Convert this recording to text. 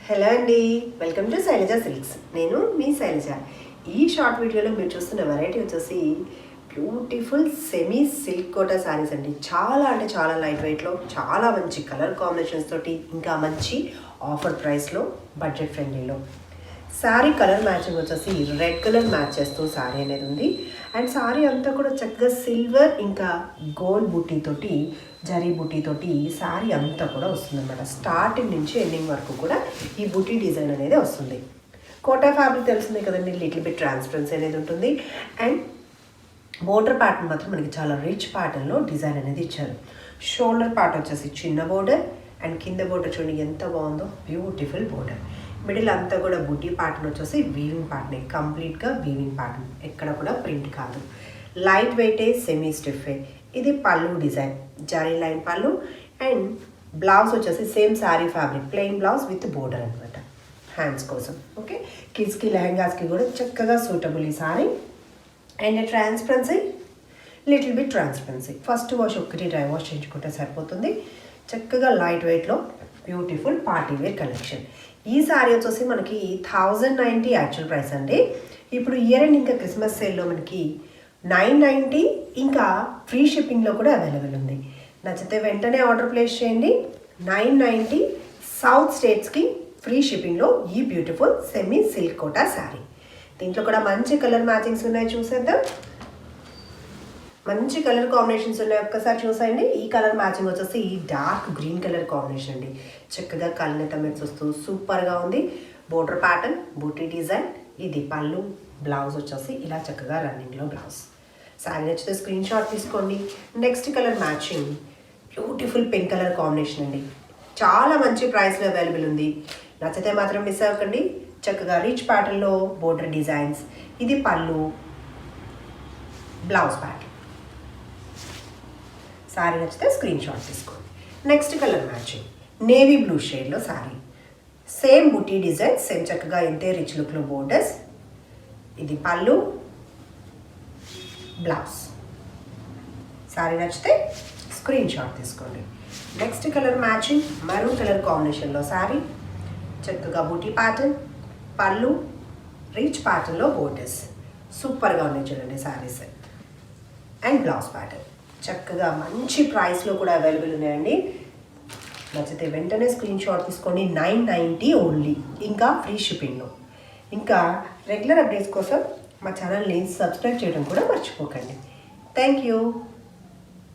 Hello అండి, welcome to Shailaja silks. నేను మీ శైలజ. ఈ షార్ట్ వీడియోలో మీరు చూస్తున్న వెరైటీ వచ్చేసి beautiful semi silk Kota saris అండి. చాలా అంటే చాలా లైట్ వెయిట్లో, చాలా మంచి కలర్ కాంబినేషన్స్ తోటి, ఇంకా మంచి ఆఫర్ ప్రైస్లో, బడ్జెట్ ఫ్రెండ్లీలో. శారీ కలర్ మ్యాచింగ్ వచ్చేసి రెడ్ కలర్ మ్యాచ్ చేస్తూ శారీ అనేది ఉంది. అండ్ శారీ అంతా కూడా చక్కగా సిల్వర్ ఇంకా గోల్డ్ బుట్టీతోటి, జరీ బుట్టీతోటి శారీ అంతా కూడా వస్తుందన్నమాట. స్టార్టింగ్ నుంచి ఎండింగ్ వరకు కూడా ఈ బుట్టీ డిజైన్ అనేది వస్తుంది. కోటా ఫ్యాబ్రిక్ తెలిసిందే కదండి, లిటిల్ బిట్ ట్రాన్స్పరెన్సీ అనేది ఉంటుంది. అండ్ బోర్డర్ ప్యాటర్న్ మాత్రం మనకి చాలా రిచ్ ప్యాటర్న్లో డిజైన్ అనేది ఇచ్చారు. షోల్డర్ పార్ట్ వచ్చేసి చిన్న బోర్డర్, అండ్ కింద బోర్డర్ చూడండి ఎంత బాగుందో, బ్యూటిఫుల్ బోర్డర్. మిడిల్ అంతా కూడా బుట్టి ప్యాటర్న్ వచ్చేసి వీవింగ్ ప్యాటర్న్, కంప్లీట్గా వీవింగ్ ప్యాటర్న్, ఎక్కడ కూడా ప్రింట్ కాదు. లైట్ వెయిటే, సెమీ స్టిఫే. ఇది పళ్ళు డిజైన్, జరీ లైన్ పళ్ళు. అండ్ బ్లౌజ్ వచ్చేసి same sari fabric, plain blouse with border అనమాట, హ్యాండ్స్ కోసం. ఓకే, కిడ్స్కి లెహంగాస్కి కూడా చక్కగా సూటబుల్ ఈ sari. And transparency, little bit transparency. First wash ఒకటి డ్రై వాష్ చేయించుకుంటే సరిపోతుంది. చక్కగా లైట్ వెయిట్లో బ్యూటిఫుల్ పార్టీ వేర్ కలెక్షన్. ఈ సారీ వచ్చేసి మనకి 1090 యాక్చువల్ ప్రైస్ అండి. ఇప్పుడు ఇయర్ అండ్ ఇంకా క్రిస్మస్ సేల్లో మనకి 990 ఇంకా ఫ్రీ షిప్పింగ్లో కూడా అవైలబుల్ ఉంది. నచ్చితే వెంటనే ఆర్డర్ ప్లేస్ చేయండి. 990 సౌత్ స్టేట్స్కి ఫ్రీ షిప్పింగ్లో ఈ beautiful semi silk Kota sari. దీంట్లో కూడా మంచి కలర్ మ్యాచింగ్స్ ఉన్నాయి, చూసేద్దాం. మంచి కలర్ కాంబినేషన్స్ ఉన్నాయి, ఒక్కసారి చూసేయండి. ఈ కలర్ మ్యాచింగ్ వచ్చేసి డార్క్ గ్రీన్ కలర్ కాంబినేషన్ అండి. చక్కగా కళ్ళనెత్త మీద చూస్తూ సూపర్గా ఉంది. బోర్డర్ ప్యాటర్న్, బూటీ డిజైన్. ఇది పళ్ళు, బ్లౌజ్ వచ్చేసి ఇలా చక్కగా రన్నింగ్లో బ్లౌజ్. శారీ నచ్చితే స్క్రీన్ షాట్ తీసుకోండి. Next colour matching beautiful pink colour combination అండి. చాలా మంచి ప్రైస్లో అవైలబుల్ ఉంది. నచ్చితే మాత్రం మిస్ అవ్వకండి. చక్కగా రిచ్ ప్యాటర్న్లో బోర్డర్ డిజైన్స్. ఇది పళ్ళు, బ్లౌజ్ ప్యాటర్న్. శారీ నచ్చితే స్క్రీన్ షాట్ తీసుకోండి. Next colour matching navy blue షేడ్లో శారీ, సేమ్ బుటీ డిజైన్, సేమ్ చక్కగా ఎంతే రిచ్ లుక్లో బోర్డర్స్. ఇది పళ్ళు, బ్లౌజ్. శారీ నచ్చితే స్క్రీన్ షాట్ తీసుకోండి. Next colour matching maroon colour కాంబినేషన్లో శారీ, చక్కగా బుటీ ప్యాటర్న్, పళ్ళు, రిచ్ ప్యాటర్న్లో బోర్డర్స్. సూపర్గా ఉన్నాయి చూడండి శారీస్. అండ్ బ్లౌజ్ ప్యాటర్న్ చక్కగా మంచి ప్రైస్లో కూడా అవైలబుల్ ఉన్నాయండి. నచ్చితే వెంటనే స్క్రీన్ షాట్ తీసుకోండి. 990 ఓన్లీ, ఇంకా ఫ్రీ షిప్పింగ్లో. ఇంకా రెగ్యులర్ అప్డేట్స్ కోసం మా ఛానల్ని సబ్స్క్రైబ్ చేయడం కూడా మర్చిపోకండి. Thank you.